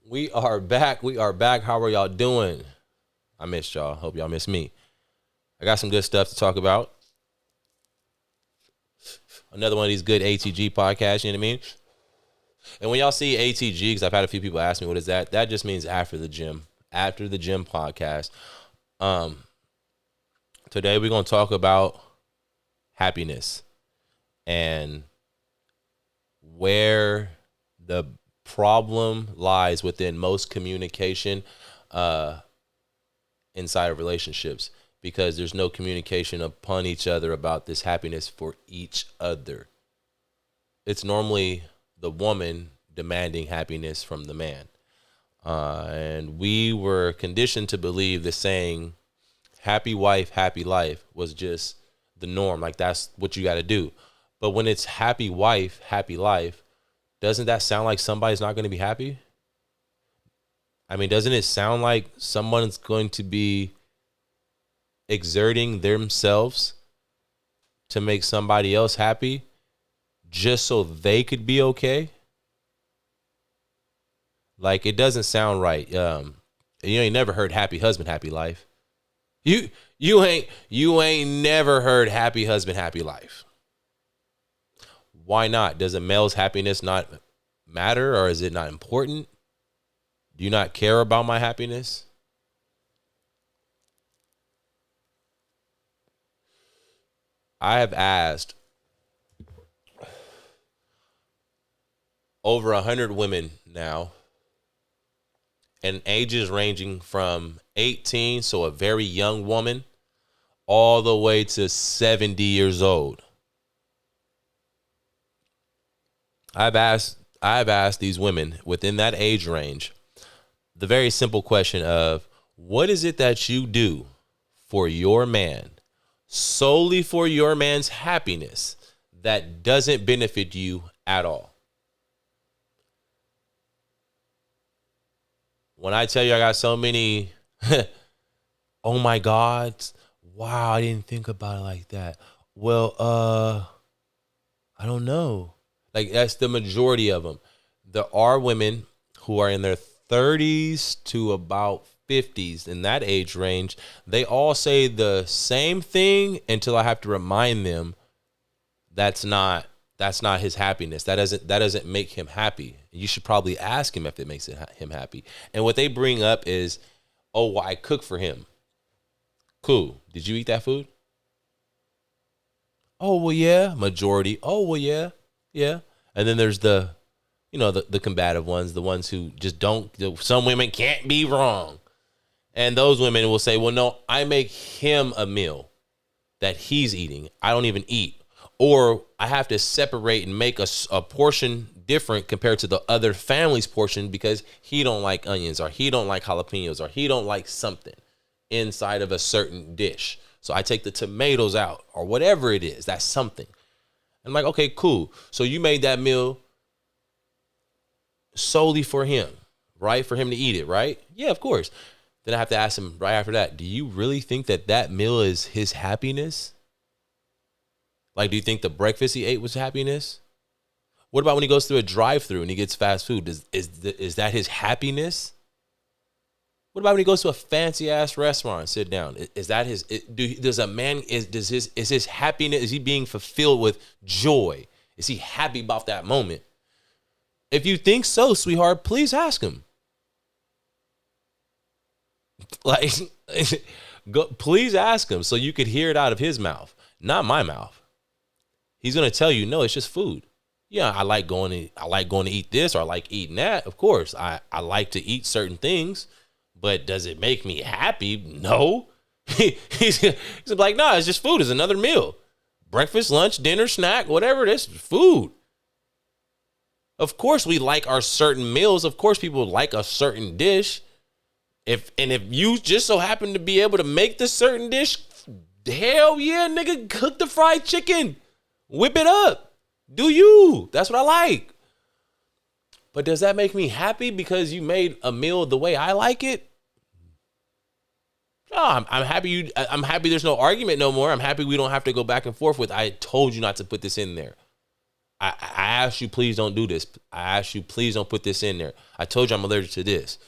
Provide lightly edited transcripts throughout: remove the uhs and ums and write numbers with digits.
We are back. We are back. How are y'all doing? I missed y'all. Hope y'all missed me. I got some good stuff to talk about. Another one of these good ATG podcasts, you know what I mean? And when y'all see ATG, because I've had a few people ask me, what is that? That just means after the gym. After the gym podcast. Um, Today we're going to talk about happiness and where the problem lies within most communication inside of relationships, because there's no communication upon each other about this happiness for each other. It's normally the woman demanding happiness from the man. And we were conditioned to believe the saying, happy wife, happy life, was just the norm. Like, that's what you got to do. But when it's happy wife, happy life, doesn't that sound like somebody's not going to be happy? I mean, doesn't it sound like someone's going to be exerting themselves to make somebody else happy just so they could be okay? Like, it doesn't sound right. You ain't never heard happy husband, happy life. You ain't never heard happy husband, happy life. Why not? Does a male's happiness not matter, or is it not important? Do you not care about my happiness? I have asked over 100 women now, and ages ranging from 18, so a very young woman, all the way to 70 years old. I've asked these women within that age range the very simple question of, what is it that you do for your man, solely for your man's happiness, that doesn't benefit you at all? When I tell you I got so many, oh my God, wow, I didn't think about it like that. Well, I don't know. Like, that's the majority of them. There are women who are in their 30s to about 50s, in that age range. They all say the same thing until I have to remind them that's not his happiness. That doesn't make him happy. You should probably ask him if it makes him happy. And what they bring up is, oh, well, I cook for him. Cool. Did you eat that food? Oh, well, yeah. Majority. Oh, well, yeah. Yeah. And then there's the combative ones, the ones who just don't. Some women can't be wrong. And those women will say, well, no, I make him a meal that he's eating. I don't even eat. Or I have to separate and make a portion different compared to the other family's portion because he don't like onions, or he don't like jalapenos, or he don't like something inside of a certain dish. So I take the tomatoes out, or whatever it is. That's something. I'm like, okay, cool. So you made that meal solely for him, right? For him to eat it, right? Yeah, of course. Then I have to ask him right after that, do you really think that meal is his happiness? Like, do you think the breakfast he ate was happiness? What about when he goes through a drive-thru and he gets fast food? Is that his happiness? What about when he goes to a fancy-ass restaurant and sit down? Is that his? Is his happiness? Is he being fulfilled with joy? Is he happy about that moment? If you think so, sweetheart, please ask him. Like, please ask him so you could hear it out of his mouth, not my mouth. He's gonna tell you, no, it's just food. Yeah, I like going to eat this, or I like eating that. Of course, I like to eat certain things, but does it make me happy? No. He's like, no, it's just food. It's another meal. Breakfast, lunch, dinner, snack, whatever it is, food. Of course, we like our certain meals. Of course, people like a certain dish. If you just so happen to be able to make this certain dish, hell yeah, nigga, cook the fried chicken. Whip it up. Do you? That's what I like. But does that make me happy because you made a meal the way I like it? No, I'm happy. I'm happy there's no argument no more. I'm happy we don't have to go back and forth with, I told you not to put this in there. I asked you, please don't do this. I asked you, please don't put this in there. I told you I'm allergic to this.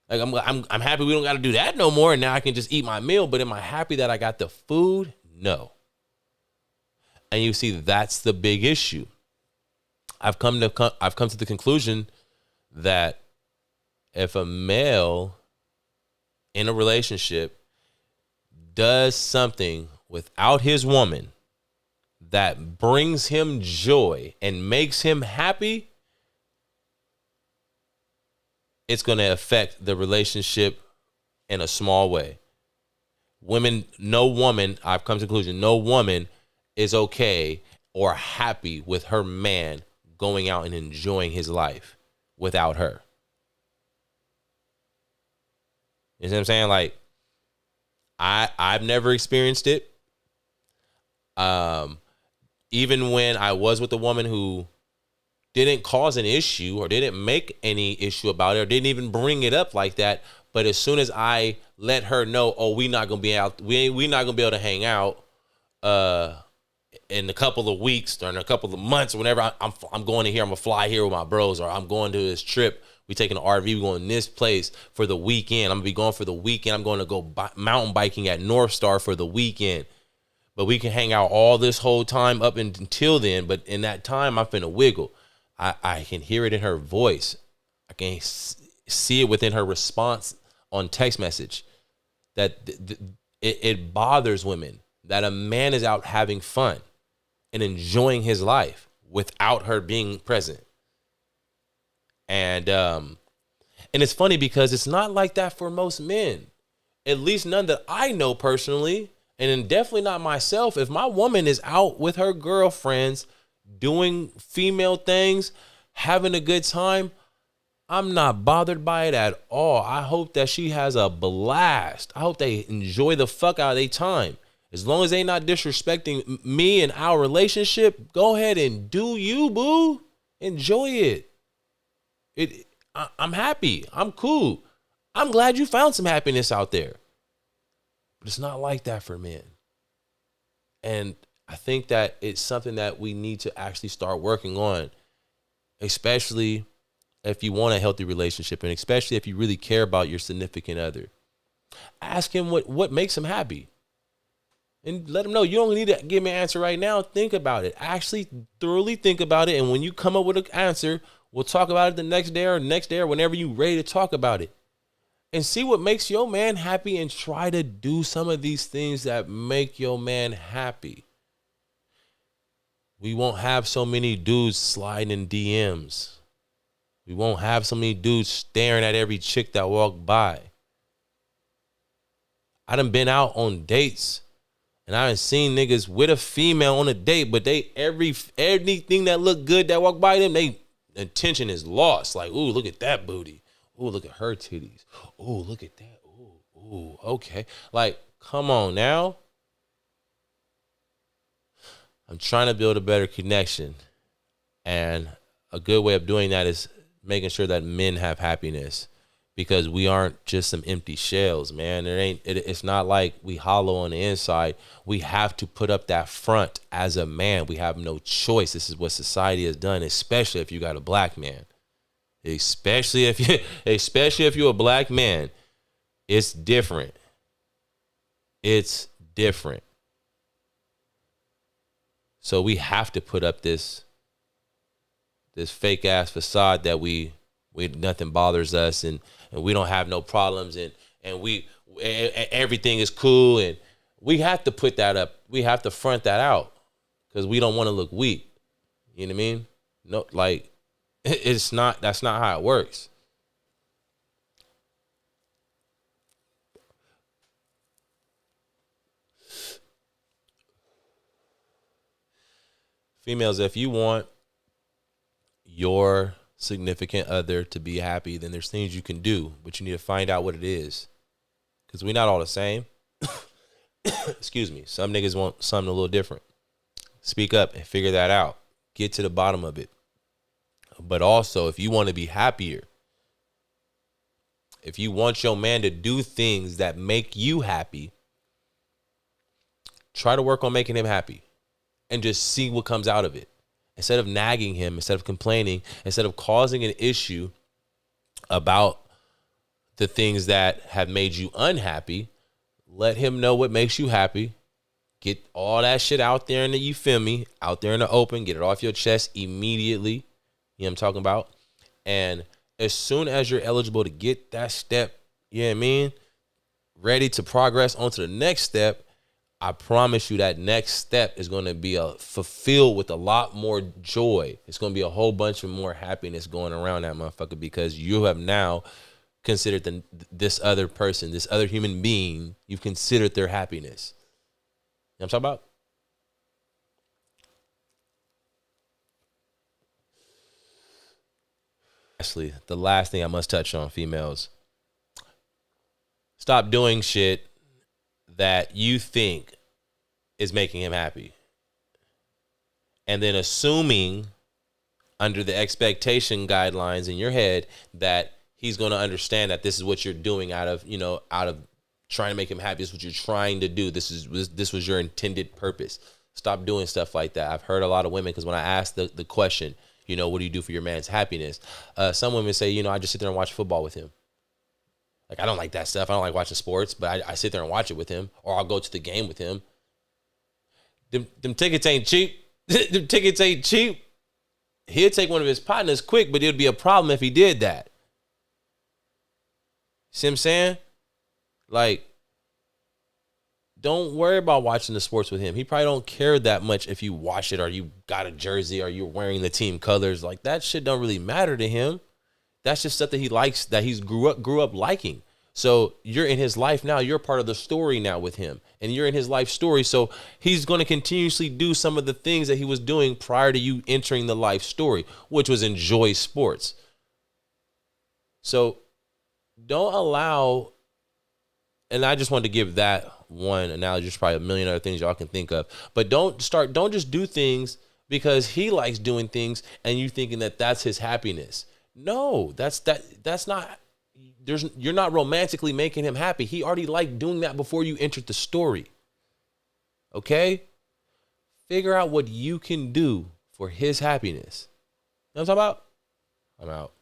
Like I'm happy we don't got to do that no more, and now I can just eat my meal. But am I happy that I got the food? No. And you see, that's the big issue. I've come to the conclusion that if a male in a relationship does something without his woman that brings him joy and makes him happy, it's going to affect the relationship in a small way. No woman, I've come to the conclusion, no woman is okay or happy with her man going out and enjoying his life without her. You know what I'm saying? Like, I've never experienced it. Even when I was with a woman who didn't cause an issue or didn't make any issue about it or didn't even bring it up like that. But as soon as I let her know, oh, we're not gonna be out, we're not gonna be able to hang out in a couple of weeks or in a couple of months or whenever I'm going to here, I'm gonna fly here with my bros, or I'm going to this trip. We taking an RV, we going this place for the weekend. I'm gonna be going for the weekend. I'm going to go mountain biking at North Star for the weekend. But we can hang out all this whole time up until then. But in that time, I'm finna wiggle. I can hear it in her voice. I can see it within her response on text message that it bothers women that a man is out having fun and enjoying his life without her being present. And it's funny because it's not like that for most men, at least none that I know personally, and definitely not myself. If my woman is out with her girlfriends doing female things, having a good time, I'm not bothered by it at all. I hope that she has a blast. I hope they enjoy the fuck out of their time. As long as they not disrespecting me and our relationship, go ahead and do you, boo. Enjoy it. I'm happy. I'm cool. I'm glad you found some happiness out there. But it's not like that for men. And I think that it's something that we need to actually start working on, especially if you want a healthy relationship and especially if you really care about your significant other. Ask him what makes him happy. And let him know. You don't need to give me an answer right now. Think about it. Actually thoroughly think about it. And when you come up with an answer, we'll talk about it the next day or whenever you're ready to talk about it. And see what makes your man happy and try to do some of these things that make your man happy. We won't have so many dudes sliding in DMs. We won't have so many dudes staring at every chick that walk by. I done been out on dates and I done seen niggas with a female on a date, but they everything that look good that walk by them, they attention is lost. Like, ooh, look at that booty. Ooh, look at her titties. Ooh, look at that. Ooh, okay. Like, come on now. I'm trying to build a better connection. And a good way of doing that is making sure that men have happiness, because we aren't just some empty shells, man. It's not like we hollow on the inside. We have to put up that front as a man. We have no choice. This is what society has done, especially if you got a black man. Especially if you're a black man, it's different. It's different. So we have to put up this fake ass facade that we nothing bothers us and we don't have no problems and everything is cool, and we have to put that up. We have to front that out because we don't want to look weak. You know what I mean? No, like that's not how it works. Females, if you want your significant other to be happy, then there's things you can do, but you need to find out what it is, because we're not all the same. Excuse me. Some niggas want something a little different. Speak up and figure that out. Get to the bottom of it. But also, if you want to be happier, if you want your man to do things that make you happy, try to work on making him happy and just see what comes out of it. Instead of nagging him, instead of complaining, instead of causing an issue about the things that have made you unhappy, let him know what makes you happy. Get all that shit out there in the, you feel me, out there in the open. Get it off your chest immediately. You know what I'm talking about? And as soon as you're eligible to get that step, you know what I mean, ready to progress onto the next step, I promise you that next step is going to be fulfilled with a lot more joy. It's going to be a whole bunch of more happiness going around that motherfucker, because you have now considered this other person, this other human being, you've considered their happiness. You know what I'm talking about? Actually, the last thing I must touch on, females. Stop doing shit that you think is making him happy, and then assuming under the expectation guidelines in your head that he's going to understand that this is what you're doing out of trying to make him happy. This is what you're trying to do. This was your intended purpose. Stop doing stuff like that. I've heard a lot of women, because when I ask the question, what do you do for your man's happiness? Some women say, I just sit there and watch football with him. Like, I don't like that stuff. I don't like watching sports, but I sit there and watch it with him, or I'll go to the game with him. Them tickets ain't cheap. Them tickets ain't cheap. He'll take one of his partners quick, but it'd be a problem if he did that. See what I'm saying? Like, don't worry about watching the sports with him. He probably don't care that much if you watch it, or you got a jersey, or you're wearing the team colors. Like, that shit don't really matter to him. That's just stuff that he likes, that he's grew up liking. So you're in his life now. You're part of the story now with him, and you're in his life story. So he's going to continuously do some of the things that he was doing prior to you entering the life story, which was enjoy sports. So don't allow, and I just wanted to give that one analogy. There's probably a million other things y'all can think of, but don't just do things because he likes doing things and you thinking that that's his happiness. No, that's not, you're not romantically making him happy. He already liked doing that before you entered the story. Okay? Figure out what you can do for his happiness. You know what I'm talking about? I'm out.